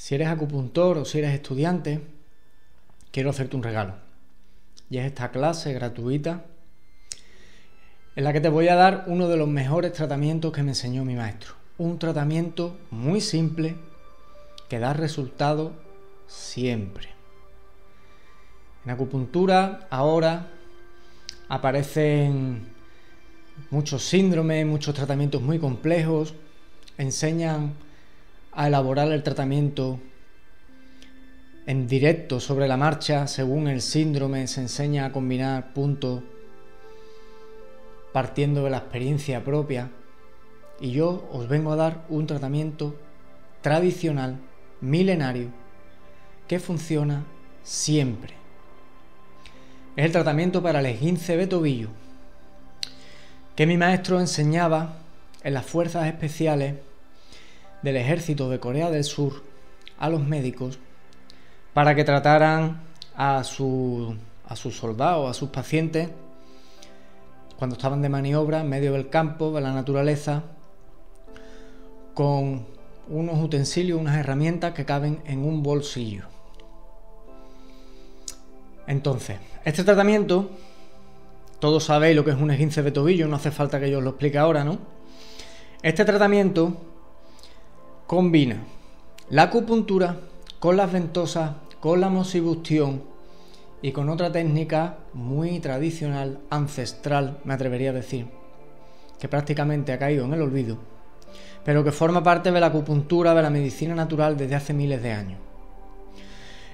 Si eres acupuntor o si eres estudiante, quiero hacerte un regalo. Y es esta clase gratuita en la que te voy a dar uno de los mejores tratamientos que me enseñó mi maestro. Un tratamiento muy simple que da resultado siempre. En acupuntura ahora aparecen muchos síndromes, muchos tratamientos muy complejos. Enseñan a elaborar el tratamiento en directo, sobre la marcha, según el síndrome. Se enseña a combinar puntos partiendo de la experiencia propia. Y yo os vengo a dar un tratamiento tradicional, milenario, que funciona siempre. Es el tratamiento para el esguince de tobillo, que mi maestro enseñaba en las fuerzas especiales del ejército de Corea del Sur a los médicos para que trataran a sus soldados, a sus pacientes, cuando estaban de maniobra en medio del campo, de la naturaleza, con unos utensilios, unas herramientas que caben en un bolsillo. Entonces, este tratamiento, todos sabéis lo que es un esguince de tobillo, no hace falta que yo os lo explique ahora, ¿no? Este tratamiento combina la acupuntura con las ventosas, con la moxibustión y con otra técnica muy tradicional, ancestral, me atrevería a decir, que prácticamente ha caído en el olvido, pero que forma parte de la acupuntura, de la medicina natural desde hace miles de años.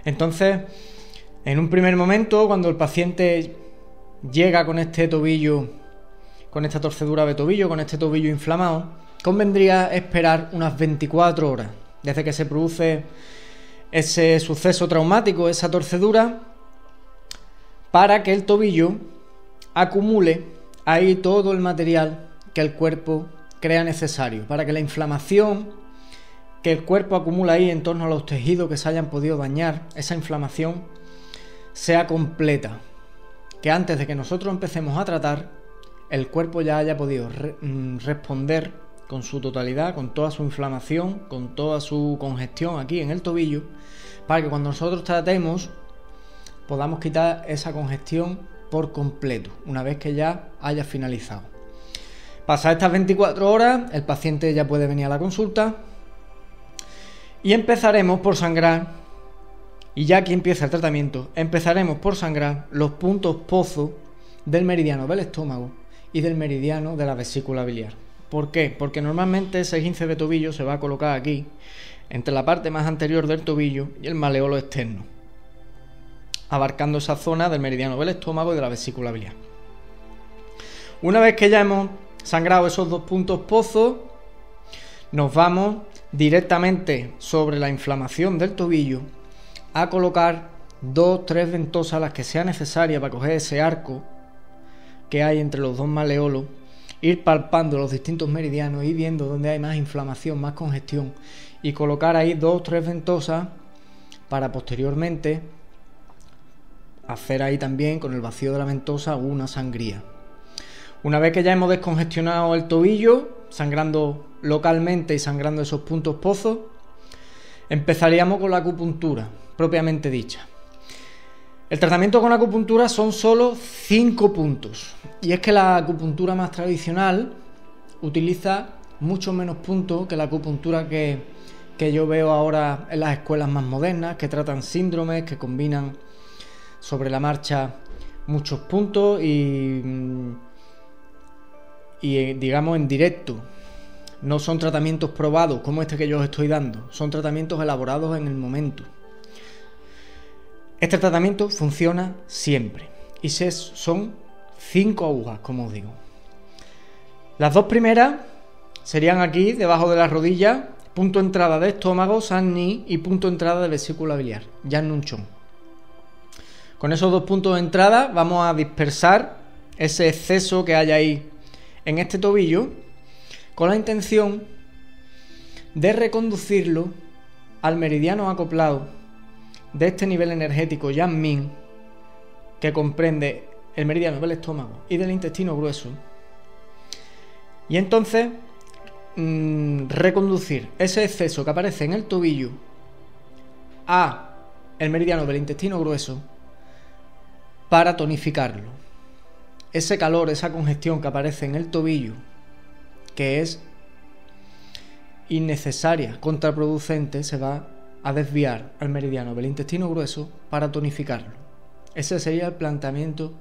Entonces, en un primer momento, cuando el paciente llega con este tobillo, con esta torcedura de tobillo, con este tobillo inflamado, convendría esperar unas 24 horas desde que se produce ese suceso traumático, esa torcedura, para que el tobillo acumule ahí todo el material que el cuerpo crea necesario, para que la inflamación que el cuerpo acumula ahí en torno a los tejidos que se hayan podido dañar, esa inflamación sea completa, que antes de que nosotros empecemos a tratar, el cuerpo ya haya podido responder con su totalidad, con toda su inflamación, con toda su congestión aquí en el tobillo, para que cuando nosotros tratemos podamos quitar esa congestión por completo, una vez que ya haya finalizado. Pasadas estas 24 horas, el paciente ya puede venir a la consulta y empezaremos por sangrar, y ya aquí empieza el tratamiento, empezaremos por sangrar los puntos pozos del meridiano del estómago y del meridiano de la vesícula biliar. ¿Por qué? Porque normalmente ese esguince de tobillo se va a colocar aquí, entre la parte más anterior del tobillo y el maleolo externo, abarcando esa zona del meridiano del estómago y de la vesícula biliar. Una vez que ya hemos sangrado esos dos puntos pozos, nos vamos directamente sobre la inflamación del tobillo a colocar 2-3 ventosas, las que sea necesaria, para coger ese arco que hay entre los dos maleolos, ir palpando los distintos meridianos y viendo dónde hay más inflamación, más congestión, y colocar ahí 2-3 ventosas para posteriormente hacer ahí también con el vacío de la ventosa una sangría. Una vez que ya hemos descongestionado el tobillo, sangrando localmente y sangrando esos puntos pozos, empezaríamos con la acupuntura propiamente dicha. El tratamiento con acupuntura son solo 5 puntos, y es que la acupuntura más tradicional utiliza mucho menos puntos que la acupuntura que yo veo ahora en las escuelas más modernas, que tratan síndromes, que combinan sobre la marcha muchos puntos y digamos en directo. No son tratamientos probados como este que yo os estoy dando, son tratamientos elaborados en el momento. Este tratamiento funciona siempre y son 5 agujas, como os digo. Las dos primeras serían aquí, debajo de la rodilla, punto de entrada de estómago, San-Ni, y punto de entrada de vesícula biliar, Yan-Nun-Chon. Con esos dos puntos de entrada vamos a dispersar ese exceso que hay ahí en este tobillo, con la intención de reconducirlo al meridiano acoplado de este nivel energético Yan-Min, que comprende el meridiano del estómago y del intestino grueso, y entonces reconducir ese exceso que aparece en el tobillo a el meridiano del intestino grueso para tonificarlo. Ese calor, esa congestión que aparece en el tobillo, que es innecesaria, contraproducente, se va a desviar al meridiano del intestino grueso para tonificarlo. Ese sería el planteamiento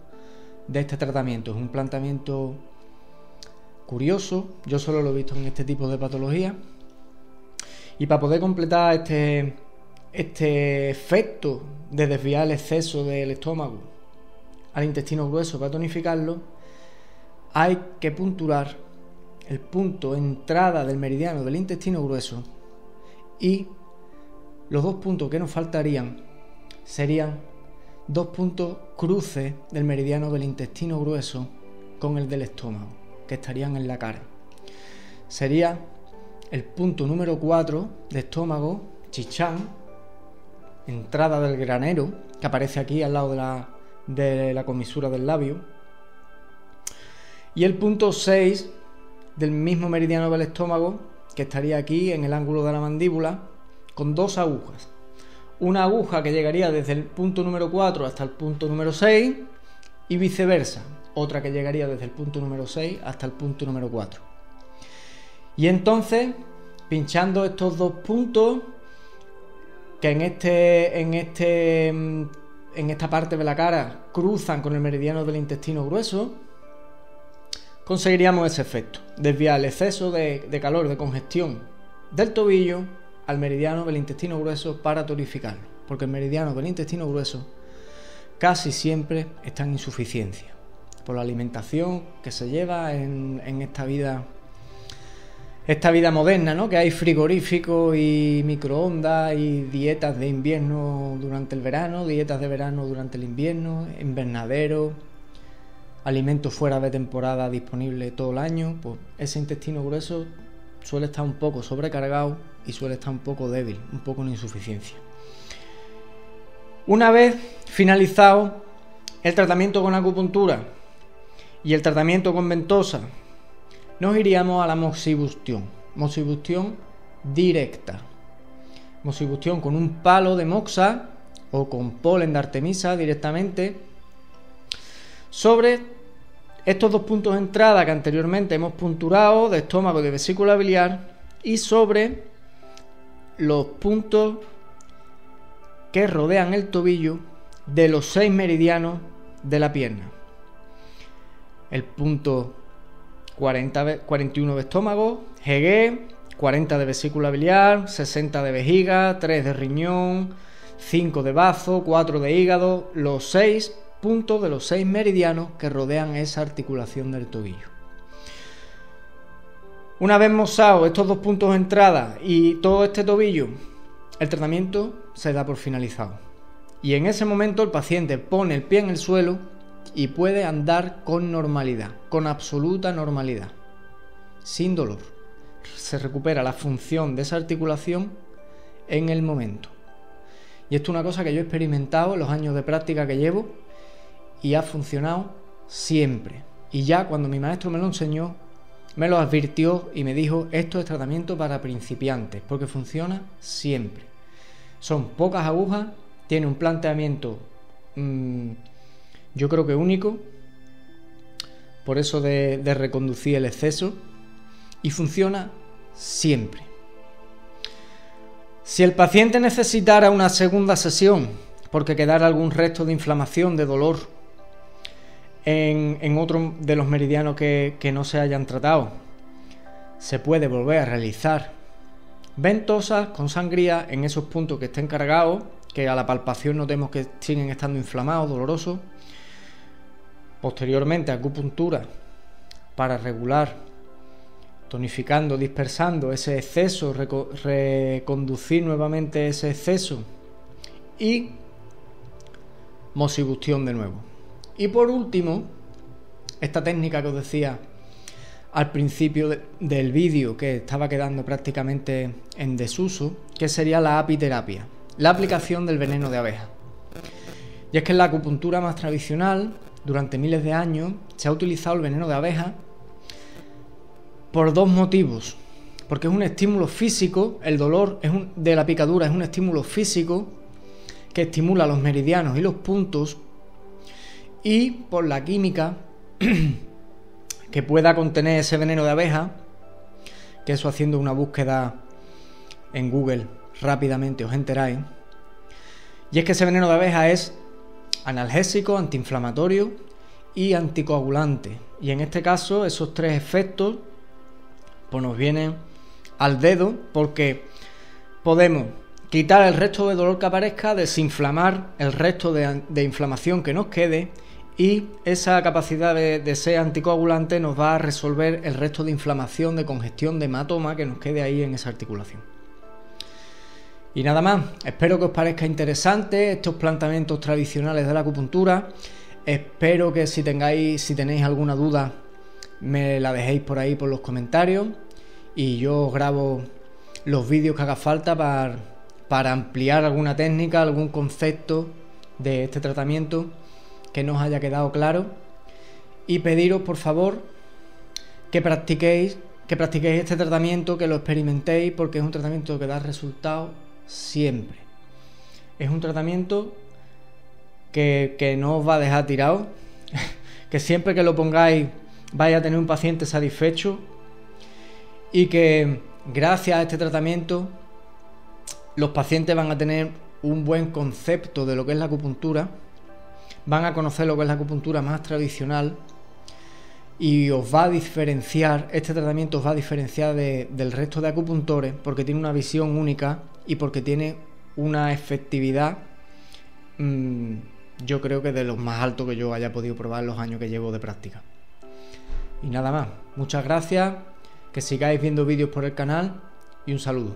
de este tratamiento. Es un planteamiento curioso, yo solo lo he visto en este tipo de patología. Y para poder completar este efecto de desviar el exceso del estómago al intestino grueso para tonificarlo, hay que punturar el punto entrada del meridiano del intestino grueso, y los dos puntos que nos faltarían serían dos puntos cruces del meridiano del intestino grueso con el del estómago, que estarían en la cara. Sería el punto número 4 de estómago, chichán, entrada del granero, que aparece aquí al lado de la comisura del labio, y el punto 6 del mismo meridiano del estómago, que estaría aquí en el ángulo de la mandíbula, con dos agujas. Una aguja que llegaría desde el punto número 4 hasta el punto número 6 y viceversa, otra que llegaría desde el punto número 6 hasta el punto número 4. Y entonces, pinchando estos dos puntos que en esta parte de la cara cruzan con el meridiano del intestino grueso, conseguiríamos ese efecto: desviar el exceso de calor, de congestión del tobillo al meridiano del intestino grueso para tonificarlo, porque el meridiano del intestino grueso casi siempre está en insuficiencia por la alimentación que se lleva en esta vida moderna, ¿no? Que hay frigoríficos y microondas y dietas de invierno durante el verano, dietas de verano durante el invierno, invernadero, alimentos fuera de temporada disponibles todo el año. Pues ese intestino grueso suele estar un poco sobrecargado y suele estar un poco débil, un poco en insuficiencia. Una vez finalizado el tratamiento con acupuntura y el tratamiento con ventosa, nos iríamos a la moxibustión. Moxibustión directa. Moxibustión con un palo de moxa o con polen de artemisa directamente sobre estos dos puntos de entrada que anteriormente hemos punturado, de estómago y de vesícula biliar, y sobre los puntos que rodean el tobillo de los 6 meridianos de la pierna. El punto 41 de estómago, G, 40 de vesícula biliar, 60 de vejiga, 3 de riñón, 5 de bazo, 4 de hígado, los 6 puntos de los 6 meridianos que rodean esa articulación del tobillo. Una vez mozado estos dos puntos de entrada y todo este tobillo, el tratamiento se da por finalizado. Y en ese momento el paciente pone el pie en el suelo y puede andar con normalidad, con absoluta normalidad, sin dolor. Se recupera la función de esa articulación en el momento. Y esto es una cosa que yo he experimentado en los años de práctica que llevo y ha funcionado siempre. Y ya cuando mi maestro me lo enseñó, me lo advirtió y me dijo: esto es tratamiento para principiantes, porque funciona siempre. Son pocas agujas, tiene un planteamiento yo creo que único, por eso de reconducir el exceso, y funciona siempre. Si el paciente necesitara una segunda sesión porque quedara algún resto de inflamación, de dolor en otro de los meridianos que no se hayan tratado, se puede volver a realizar ventosas con sangría en esos puntos que estén cargados, que a la palpación notemos que siguen estando inflamados, dolorosos. Posteriormente acupuntura para regular, tonificando, dispersando ese exceso, reconducir nuevamente ese exceso, y moxibustión de nuevo. Y por último, esta técnica que os decía al principio del vídeo, que estaba quedando prácticamente en desuso, que sería la apiterapia, la aplicación del veneno de abeja. Y es que en la acupuntura más tradicional, durante miles de años, se ha utilizado el veneno de abeja por dos motivos. porque es un estímulo físico. El dolor de la picadura es un estímulo físico que estimula los meridianos y los puntos, y por la química que pueda contener ese veneno de abeja, que eso, haciendo una búsqueda en Google rápidamente os enteráis. Y es que ese veneno de abeja es analgésico, antiinflamatorio y anticoagulante, y en este caso esos tres efectos pues nos vienen al dedo, porque podemos quitar el resto de dolor que aparezca, desinflamar el resto de inflamación que nos quede, y esa capacidad de ser anticoagulante nos va a resolver el resto de inflamación, de congestión, de hematoma que nos quede ahí en esa articulación. Y nada más, espero que os parezca interesante estos planteamientos tradicionales de la acupuntura. Espero que si tenéis alguna duda me la dejéis por ahí por los comentarios, y yo grabo los vídeos que haga falta para ampliar alguna técnica, algún concepto de este tratamiento que no os haya quedado claro, y pediros por favor que practiquéis este tratamiento, que lo experimentéis, porque es un tratamiento que da resultados siempre. Es un tratamiento que no os va a dejar tirado, que siempre que lo pongáis vais a tener un paciente satisfecho, y que gracias a este tratamiento los pacientes van a tener un buen concepto de lo que es la acupuntura, van a conocer lo que es la acupuntura más tradicional, y os va a diferenciar, este tratamiento os va a diferenciar del resto de acupuntores, porque tiene una visión única y porque tiene una efectividad, yo creo que de los más altos que yo haya podido probar en los años que llevo de práctica. Y nada más, muchas gracias, que sigáis viendo vídeos por el canal, y un saludo.